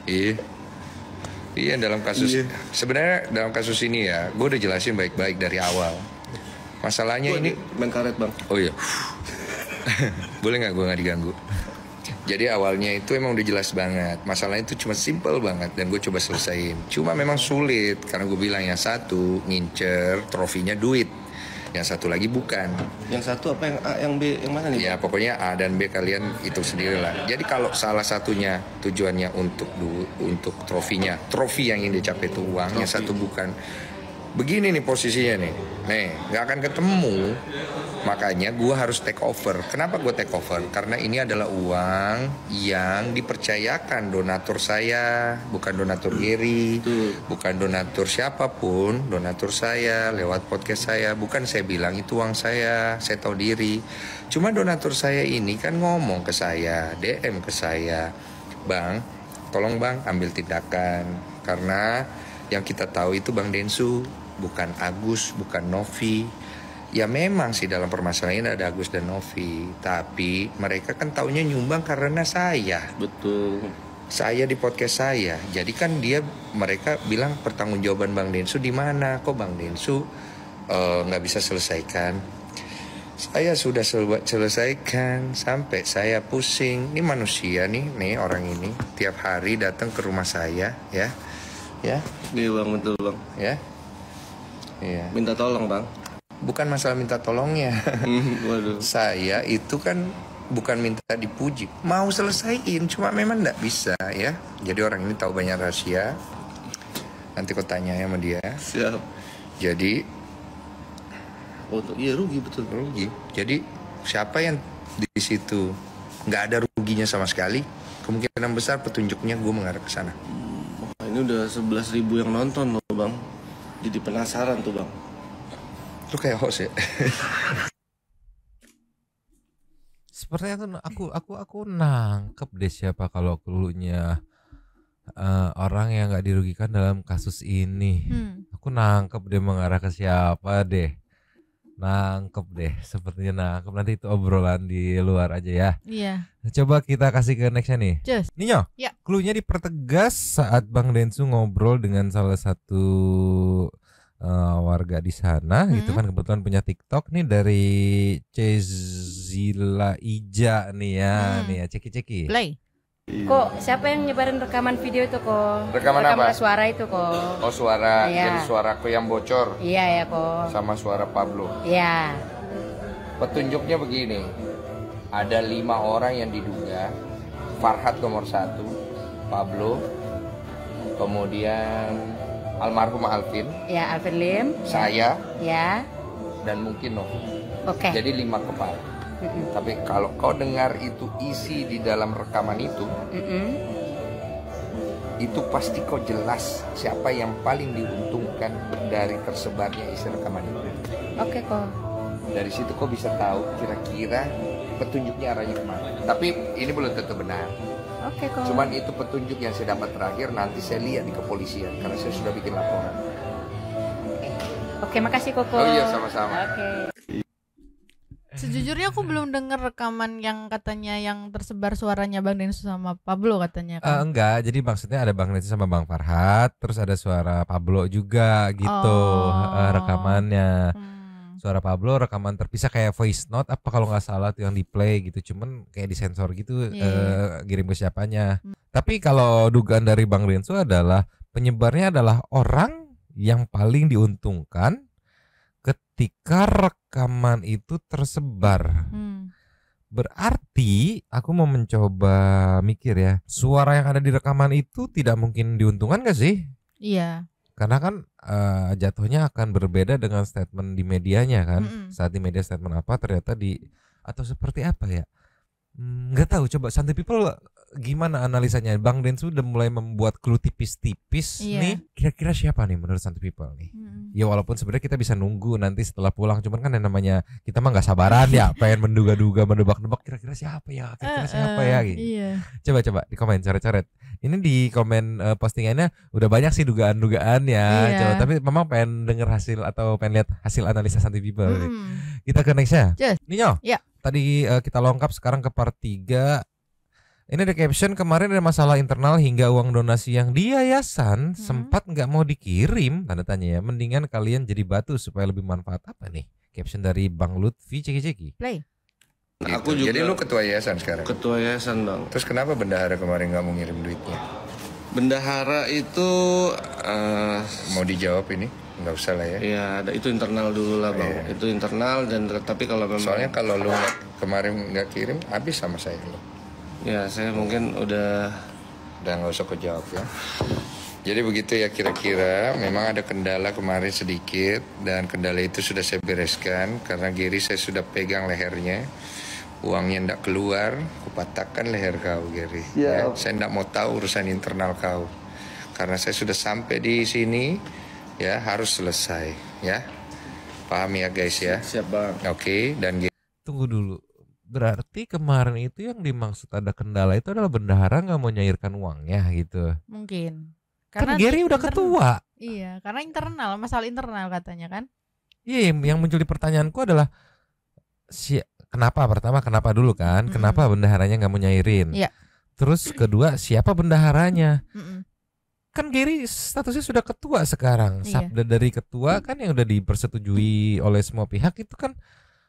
Speaker 5: Iya dalam kasus sebenarnya dalam kasus ini ya, gue udah jelasin baik-baik dari awal. Masalahnya ini
Speaker 14: main karet Bang.
Speaker 5: Oh iya. Boleh nggak gue nggak diganggu? Jadi awalnya itu emang udah jelas banget. Masalahnya itu cuma simple banget dan gue coba selesaiin. Cuma memang sulit karena gue bilang yang satu ngincer trofinya duit. Yang satu lagi bukan.
Speaker 14: Yang satu apa, yang A, yang B, yang mana nih?
Speaker 5: Ya pokoknya A dan B kalian itu sendirilah. Jadi kalau salah satunya tujuannya untuk trofinya, trofi yang ingin dicapai itu uang, yang satu bukan. Begini nih posisinya nih, nggak akan ketemu. Makanya gue harus take over. Kenapa gue take over? Karena ini adalah uang yang dipercayakan donatur saya, bukan donatur Gary, bukan donatur siapapun, donatur saya lewat podcast saya. Bukan saya bilang itu uang saya tahu diri. Cuma donatur saya ini kan ngomong ke saya, DM ke saya, Bang, tolong Bang ambil tindakan. Karena yang kita tahu itu Bang Densu, bukan Agus, bukan Novi. Ya memang sih dalam permasalahan ini ada Agus dan Novi, tapi mereka kan taunya nyumbang karena saya.
Speaker 14: Betul.
Speaker 5: Saya di podcast saya. Jadi kan mereka bilang pertanggungjawaban Bang Densu di mana? Kok Bang Densu nggak bisa selesaikan? Saya sudah selesaikan sampai saya pusing. Ini manusia nih orang ini tiap hari datang ke rumah saya, ya.
Speaker 14: Iya Bang, betul Bang.
Speaker 5: Ya. Iya.
Speaker 14: Minta tolong Bang.
Speaker 5: Bukan masalah minta tolongnya.
Speaker 14: Waduh.
Speaker 5: Saya itu kan bukan minta dipuji, mau selesaiin, cuma memang nggak bisa ya. Jadi orang ini tahu banyak rahasia. Nanti kau tanya sama dia.
Speaker 14: Siap.
Speaker 5: Jadi
Speaker 14: iya rugi, betul.
Speaker 5: Rugi. Jadi siapa yang di situ. Nggak ada ruginya sama sekali. Kemungkinan besar petunjuknya gue mengarah ke sana.
Speaker 14: Ini udah 11.000 yang nonton loh bang. Jadi penasaran tuh bang.
Speaker 5: Lu kayak host ya.
Speaker 7: Sepertinya aku nangkep deh siapa kalau cluenya orang yang nggak dirugikan dalam kasus ini. Aku nangkep deh mengarah ke siapa deh. Nangkep deh, sepertinya nangkep. Nanti itu obrolan di luar aja ya.
Speaker 8: Iya.
Speaker 7: Coba kita kasih ke nextnya nih.
Speaker 8: Just.
Speaker 7: Ninyo,
Speaker 8: ya.
Speaker 7: Cluenya dipertegas saat Bang Densu ngobrol dengan salah satu warga di sana, gitu kan, kebetulan punya TikTok nih dari Cezila Ija nih ya, nih ya, ceki.
Speaker 8: Play.
Speaker 15: Kok siapa yang nyebarin rekaman video itu kok?
Speaker 5: Rekaman apa?
Speaker 15: Suara itu kok.
Speaker 5: Oh suara,
Speaker 15: Iya.
Speaker 5: jadi suaraku yang bocor.
Speaker 15: Iya ya kok.
Speaker 5: Sama suara Pablo.
Speaker 15: Iya.
Speaker 5: Petunjuknya begini, ada 5 orang yang diduga. Farhat nomor 1, Pablo, kemudian almarhum Alvin.
Speaker 15: Ya Alvin Lim.
Speaker 5: Saya.
Speaker 15: Ya.
Speaker 5: Dan mungkin Novi.
Speaker 15: Oke.
Speaker 5: Jadi 5 kepala. Tapi kalau kau dengar itu isi di dalam rekaman itu, itu pasti kau jelas siapa yang paling diuntungkan dari tersebarnya isi rekaman itu.
Speaker 15: Oke kok.
Speaker 5: Dari situ kau bisa tahu kira-kira petunjuknya arahnya kemana. Tapi ini belum tentu benar.
Speaker 15: Oke kok.
Speaker 5: Cuman itu petunjuk yang saya dapat terakhir, nanti saya lihat di kepolisian karena saya sudah bikin laporan.
Speaker 15: Oke, makasih Koko.
Speaker 5: Oh iya, sama-sama.
Speaker 15: Oke.
Speaker 8: Sejujurnya aku belum dengar rekaman yang katanya yang tersebar suaranya Bang Densu sama Pablo katanya kan.
Speaker 7: Enggak, jadi maksudnya ada Bang Densu sama Bang Farhat, terus ada suara Pablo juga gitu, rekamannya. Suara Pablo rekaman terpisah kayak voice note apa kalau nggak salah tuh yang di play gitu, cuman kayak disensor gitu, kirim ke siapanya. Tapi kalau dugaan dari Bang Densu adalah penyebarnya adalah orang yang paling diuntungkan ketika rekaman itu tersebar. Berarti aku mau mencoba mikir ya, suara yang ada di rekaman itu tidak mungkin diuntungkan gak sih?
Speaker 8: Iya.
Speaker 7: Karena kan jatuhnya akan berbeda dengan statement di medianya kan. Saat di media statement apa, ternyata di atau seperti apa ya? Nggak tahu, coba Santai People gimana analisanya? Bang Densu udah mulai membuat clue tipis-tipis nih. Kira-kira siapa nih menurut Santai People nih? Ya walaupun sebenarnya kita bisa nunggu nanti setelah pulang, cuman kan yang namanya kita mah nggak sabaran ya, pengen menduga-duga, mendebak-debak kira-kira siapa ya, kira-kira siapa ya gitu. Coba di komen coret-coret. Ini di komen postingannya udah banyak sih dugaan-dugaan ya. Coba, tapi memang pengen denger hasil atau pengen lihat hasil analisa Santai People. Kita ke next ya. Ninyo. Tadi kita lengkap, sekarang ke part 3. Ini ada caption, kemarin ada masalah internal hingga uang donasi yang di yayasan sempat nggak mau dikirim, tanda tanya ya. Mendingan kalian jadi batu supaya lebih manfaat. Apa nih? Caption dari Bang Lutfi Ceki.
Speaker 8: Play.
Speaker 5: Gitu.
Speaker 14: Aku juga.
Speaker 5: Jadi lu ketua yayasan sekarang?
Speaker 14: Ketua yayasan bang.
Speaker 5: Terus kenapa bendahara kemarin nggak mau ngirim duitnya?
Speaker 14: Bendahara itu
Speaker 5: mau dijawab ini? Nggak usah lah ya.
Speaker 14: Iya, itu internal dulu lah bang. Itu internal, dan tapi kalau memang
Speaker 5: soalnya kalau lu kemarin nggak kirim, habis sama saya lo.
Speaker 14: Ya saya mungkin udah
Speaker 5: nggak usah kejawab ya. Jadi begitu ya kira-kira. Memang ada kendala kemarin sedikit, dan kendala itu sudah saya bereskan karena Gary saya sudah pegang lehernya. Uangnya ndak keluar, kupatahkan leher kau Gary. Ya, saya ndak mau tahu urusan internal kau. Karena saya sudah sampai di sini. Ya harus selesai ya, paham ya guys ya.
Speaker 14: Siap bang.
Speaker 5: Oke, dan
Speaker 7: tunggu dulu, berarti kemarin itu yang dimaksud ada kendala itu adalah bendahara nggak mau nyairkan uangnya gitu?
Speaker 8: Mungkin
Speaker 7: karena kan Gary udah ketua.
Speaker 8: Iya, karena internal, masalah internal katanya kan.
Speaker 7: Iya, yang muncul di pertanyaanku adalah kenapa dulu kan, kenapa bendaharanya nggak mau nyairin?
Speaker 8: Iya.
Speaker 7: Terus kedua, siapa bendaharanya? Kan Gary statusnya sudah ketua sekarang. Sabda dari ketua kan yang udah dipersetujui oleh semua pihak itu kan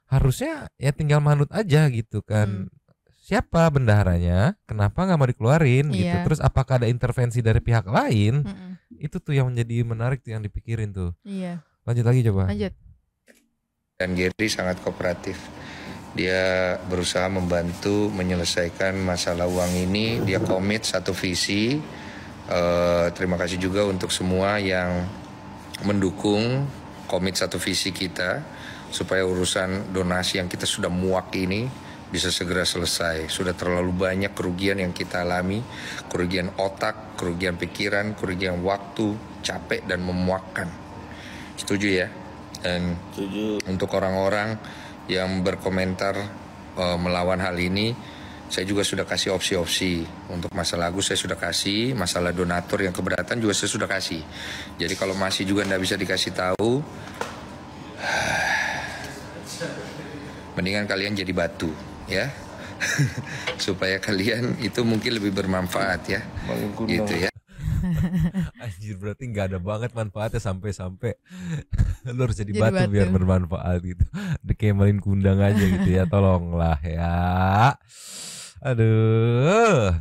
Speaker 7: harusnya ya tinggal manut aja gitu kan. Siapa bendaharanya? Kenapa nggak mau dikeluarin gitu? Terus apakah ada intervensi dari pihak lain? Itu tuh yang menjadi menarik tuh, yang dipikirin tuh. Lanjut lagi coba.
Speaker 8: Lanjut.
Speaker 5: Dan Gary sangat kooperatif. Dia berusaha membantu menyelesaikan masalah uang ini. Dia komit satu visi. Terima kasih juga untuk semua yang mendukung komit satu visi kita supaya urusan donasi yang kita sudah muak ini bisa segera selesai. Sudah terlalu banyak kerugian yang kita alami, kerugian otak, kerugian pikiran, kerugian waktu, capek dan memuakkan. Setuju ya? Dan untuk orang-orang yang berkomentar melawan hal ini, saya juga sudah kasih opsi-opsi. Untuk masalah Agus saya sudah kasih, masalah donatur yang keberatan juga saya sudah kasih. Jadi kalau masih juga tidak bisa dikasih tahu, mendingan kalian jadi batu ya. Supaya kalian itu mungkin lebih bermanfaat ya. Gitu ya.
Speaker 7: Anjir, berarti nggak ada banget manfaatnya sampai lu harus jadi batu biar bermanfaat gitu. Dikemelin kundang aja gitu ya, tolonglah ya. Aduh,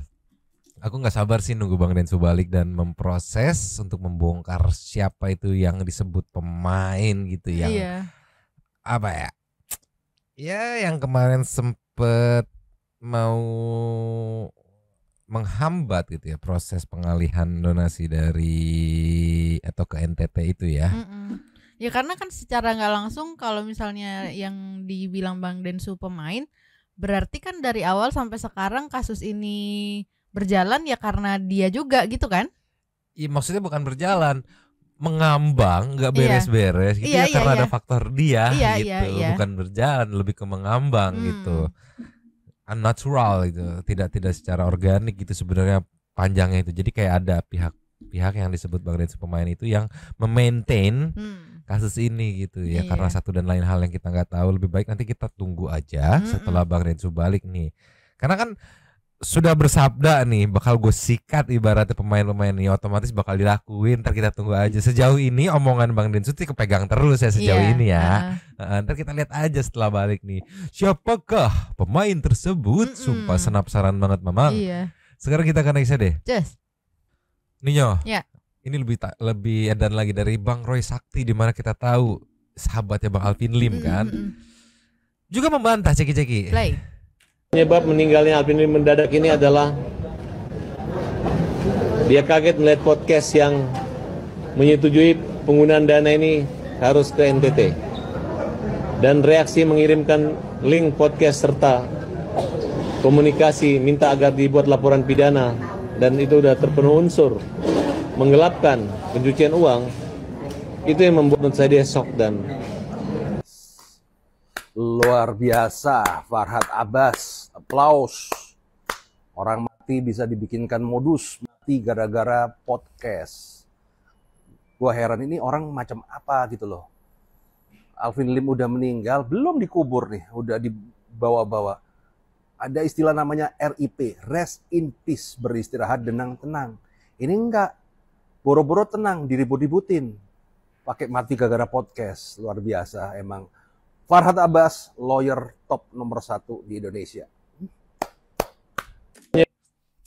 Speaker 7: aku nggak sabar sih nunggu Bang Densu balik dan memproses untuk membongkar siapa itu yang disebut pemain gitu yang apa ya? Ya yang kemarin sempet mau menghambat gitu ya proses pengalihan donasi dari atau ke NTT itu ya.
Speaker 8: Ya karena kan secara nggak langsung kalau misalnya yang dibilang Bang Densu pemain, berarti kan dari awal sampai sekarang kasus ini berjalan ya karena dia juga gitu kan?
Speaker 7: Iya, maksudnya bukan berjalan, mengambang, nggak beres-beres gitu ya karena ada faktor dia gitu, bukan berjalan, lebih ke mengambang gitu, unnatural gitu, tidak secara organik gitu sebenarnya panjangnya itu. Jadi kayak ada pihak yang disebut Bang Densu pemain itu yang memaintain kasus ini gitu ya, karena satu dan lain hal yang kita nggak tahu. Lebih baik nanti kita tunggu aja setelah Bang Densu balik nih, karena kan sudah bersabda nih bakal gue sikat ibaratnya pemain-pemain ini, otomatis bakal dilakuin. Ntar kita tunggu aja. Sejauh ini omongan Bang Densu sih kepegang terus ya sejauh ini ya. Ntar kita lihat aja setelah balik nih siapakah pemain tersebut. Sumpah penasaran banget Mamang. Sekarang kita akan next deh. Ninyo. Ini lebih edan lagi dari Bang Roy Sakti, di mana kita tahu sahabatnya Bang Alvin Lim kan. Juga membantah ceki-ceki.
Speaker 16: Penyebab meninggalnya Alvin Lim mendadak ini adalah dia kaget melihat podcast yang menyetujui penggunaan dana ini harus ke NTT, dan reaksi mengirimkan link podcast serta komunikasi minta agar dibuat laporan pidana, dan itu sudah terpenuhi unsur menggelapkan pencucian uang. Itu yang membuat saya dia shock dan
Speaker 6: luar biasa. Farhad Abbas, aplaus. Orang mati bisa dibikinkan modus, mati gara-gara podcast. Gua heran ini orang macam apa gitu loh. Alvin Lim udah meninggal, belum dikubur nih, udah dibawa-bawa. Ada istilah namanya RIP, rest in peace, beristirahat dengan tenang. Ini enggak, boro-boro tenang, diribut-ributin, pakai mati gara-gara podcast. Luar biasa emang. Farhad Abbas, lawyer top nomor 1 di Indonesia.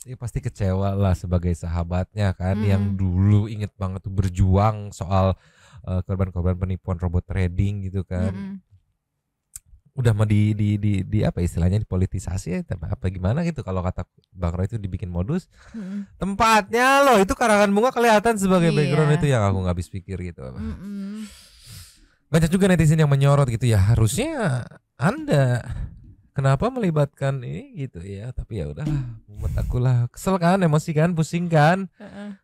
Speaker 7: Ya pasti kecewa lah sebagai sahabatnya kan, yang dulu inget banget tuh berjuang soal korban-korban penipuan robot trading gitu kan. Udah mah di apa istilahnya, dipolitisasi ya, apa gimana gitu kalau kata Bang Roy itu dibikin modus. Tempatnya loh itu karangan bunga kelihatan sebagai background, itu yang aku nggak habis pikir gitu. Banyak juga netizen yang menyorot gitu ya, harusnya Anda kenapa melibatkan ini gitu ya, tapi ya udahlah, mumet aku lah, kesel kan, emosi kan, pusing kan.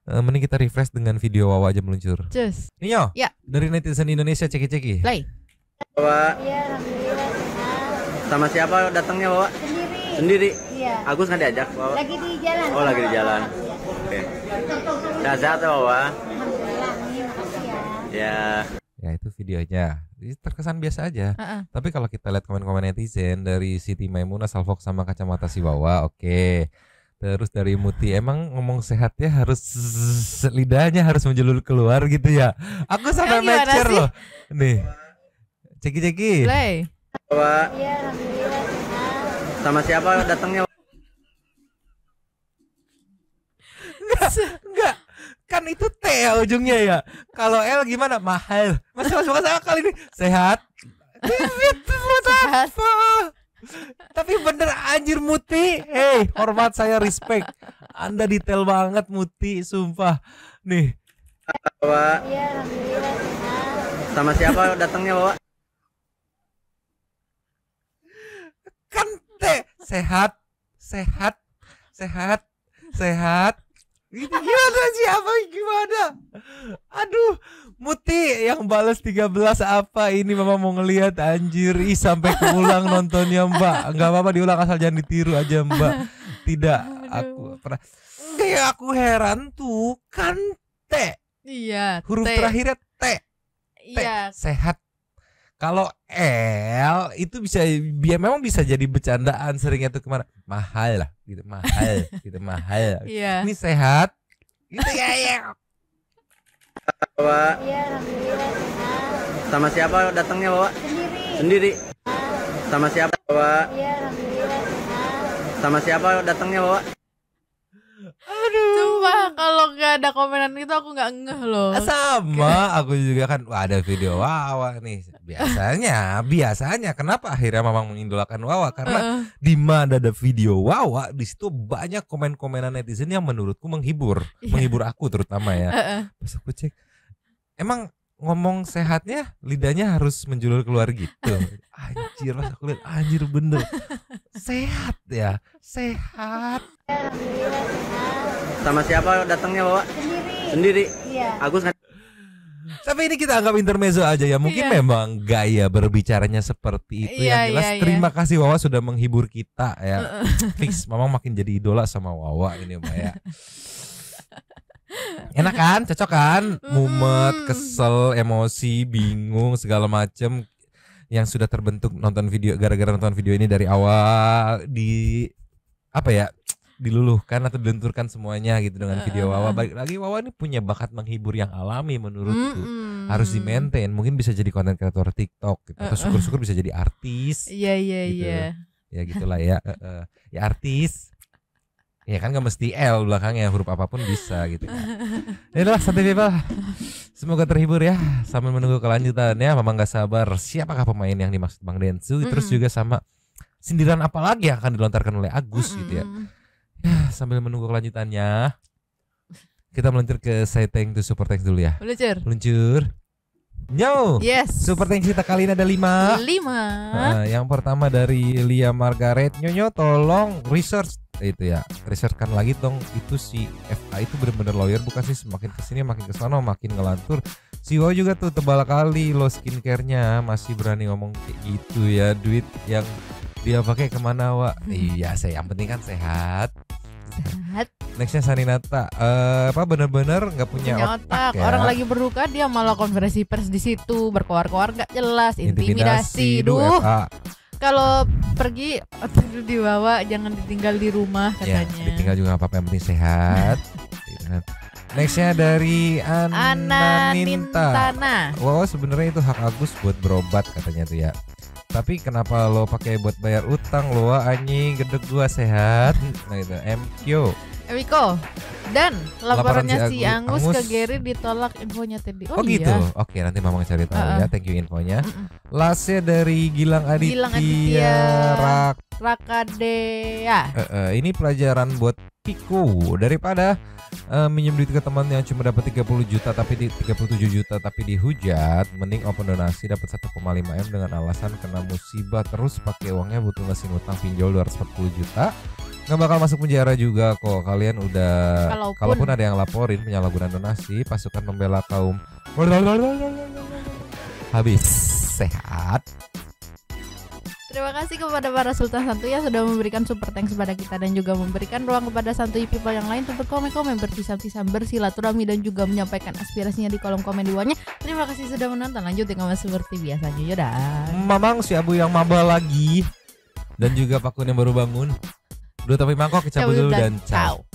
Speaker 7: Mending kita refresh dengan video Wawa aja meluncur. Ninyo, dari netizen Indonesia ceki-ceki.
Speaker 17: Wawa. Sama siapa datangnya Wawa? Sendiri.
Speaker 18: Iya.
Speaker 17: Agus nggak diajak Wawa?
Speaker 18: Lagi di jalan.
Speaker 17: Oh lagi di jalan. Oke. Sehat-sehat ya Wawa?
Speaker 18: Alhamdulillah, makasih ya.
Speaker 7: Ya itu videonya, terkesan biasa aja. Tapi kalau kita lihat komen-komen netizen dari Siti Maimunah, Salfok sama kacamata si Wawa, oke. Terus dari Muti, emang ngomong sehatnya harus lidahnya harus menjulur keluar gitu ya. Aku sampai mecer loh. Nih, ceki-ceki.
Speaker 17: Wawa.
Speaker 18: Iya, alhamdulillah sehat.
Speaker 17: Sama siapa datangnya?
Speaker 7: Enggak. Kan itu T ya ujungnya ya. Kalau L gimana? Mahal. Masuk akal ini. Sehat. Sehat. Tapi bener anjir Muti. Hey, hormat saya, respect. Anda detail banget Muti, sumpah. Nih.
Speaker 17: Wawa.
Speaker 18: Iya, alhamdulillah sehat.
Speaker 17: Sama siapa datangnya Wawa?
Speaker 7: Kan T sehat. Gimana siapa gimana? Aduh, Muti yang balas 13 apa ini Mama mau ngelihat anjir. Ih sampai keulang nontonnya Mbak. Enggak apa-apa diulang asal jangan ditiru aja Mbak. Tidak, aku pernah. Enggak ya aku heran tuh kan T.
Speaker 8: Iya.
Speaker 7: Huruf terakhirnya T.
Speaker 8: Iya.
Speaker 7: Sehat. Kalau L itu bisa memang bisa jadi bercandaan seringnya tuh kemana mahal lah gitu mahal.
Speaker 8: Iya.
Speaker 7: Ini sehat gitu ya.
Speaker 17: Bawa.
Speaker 18: Iya, alhamdulillah sehat.
Speaker 17: Sama siapa datangnya bawa?
Speaker 18: Sendiri.
Speaker 17: Sama siapa bawa?
Speaker 18: Iya, alhamdulillah sehat.
Speaker 17: Sama siapa datangnya bawa?
Speaker 8: Aduh. Sumpah kalau nggak ada komenan itu aku nggak ngeh loh.
Speaker 7: Sama aku juga kan ada video Wawa nih. Biasanya kenapa akhirnya Mamang mengidolakan Wawa karena di mana ada video Wawa di situ banyak komen-komenan netizen yang menurutku menghibur aku terutama ya. Pas aku cek emang ngomong sehatnya lidahnya harus menjulur keluar gitu. Anjir pas aku lihat anjir bener sehat ya sehat.
Speaker 18: Alhamdulillah sehat.
Speaker 17: Sama siapa datangnya bawa? Sendiri.
Speaker 18: Iya.
Speaker 17: Agus.
Speaker 7: Tapi ini kita anggap intermezzo aja ya. Mungkin memang gaya berbicaranya seperti itu. Yang jelas terima kasih Wawa sudah menghibur kita ya. Fix Mamang makin jadi idola sama Wawa ini Mbak ya. Enak kan? Cocok kan? Mumet, kesel, emosi, bingung segala macem yang sudah terbentuk nonton video gara-gara nonton video ini dari awal di apa ya? Diluluhkan atau dilenturkan semuanya gitu dengan video Wawa. Balik lagi Wawa ini punya bakat menghibur yang alami menurutku. Harus di maintain. Mungkin bisa jadi konten kreator TikTok gitu. Atau syukur-syukur bisa jadi artis.
Speaker 8: Iya
Speaker 7: gitu. Ya gitulah ya. Ya artis. Ya kan gak mesti L belakangnya, huruf apapun bisa gitu kan. Yaudah santai people. Semoga terhibur ya. Sambil menunggu kelanjutannya Mamang gak sabar siapakah pemain yang dimaksud Bang Densu. Terus juga sama sindiran apa lagi yang akan dilontarkan oleh Agus gitu ya. Ya, sambil menunggu kelanjutannya, kita meluncur ke Say Thank to Super Thanks dulu ya. Meluncur. Yo.
Speaker 8: Yes.
Speaker 7: Super Thanks kita kali ini ada 5. Yang pertama dari Lia Margaret. Nyonyo tolong research itu ya. Researchkan lagi dong itu si FA itu bener-bener lawyer bukan sih, semakin kesini makin kesana makin ngelantur. Si Wow juga tuh tebal kali lo skincare-nya masih berani ngomong kayak gitu ya. Duit yang dia pakai kemana Wak? Iya saya yang penting kan sehat. Nextnya Saninata bener-bener nggak punya otak ya.
Speaker 8: Orang lagi berduka dia malah konferensi pers di situ berkoar-koar nggak jelas intimidasi. Kalau pergi dibawa jangan ditinggal di rumah katanya.
Speaker 7: Ya, ditinggal juga apa-apa yang penting sehat. Nextnya dari Ana Nintana. Wow sebenarnya itu hak Agus buat berobat katanya tuh ya. Tapi kenapa lo pakai buat bayar utang lo anjing gede gua sehat. Nah itu MQ
Speaker 8: Ewiko dan laporannya si Angus ke Gary ditolak infonya tadi.
Speaker 7: Oh gitu. Iya. Oke nanti Mamang cari tahu ya. Thank you infonya. Lastnya dari Gilang Aditya Rakadea. Ini pelajaran buat Piko daripada minjem duit ke teman yang cuma dapat 37 juta tapi dihujat, mending open donasi dapat 1,5 M dengan alasan kena musibah terus pakai uangnya butuh ngasih ngutang pinjol 240 juta. Nggak bakal masuk penjara juga kok. Kalian udah kalaupun ada yang laporin penyalahgunaan donasi, pasukan pembela kaum habis sehat.
Speaker 8: Terima kasih kepada para Sultan Santuy yang sudah memberikan super thanks kepada kita dan juga memberikan ruang kepada Santuy people yang lain untuk berkomen-komen, berpisah-pisah, bersilaturahmi dan juga menyampaikan aspirasinya di kolom komen di bawahnya. Terima kasih sudah menonton. Lanjut dengan seperti biasanya. Yaudah.
Speaker 7: Mamang si Abu yang maba lagi dan juga Pakun yang baru bangun. Dua tapi mangkok cabut dulu dan ciao.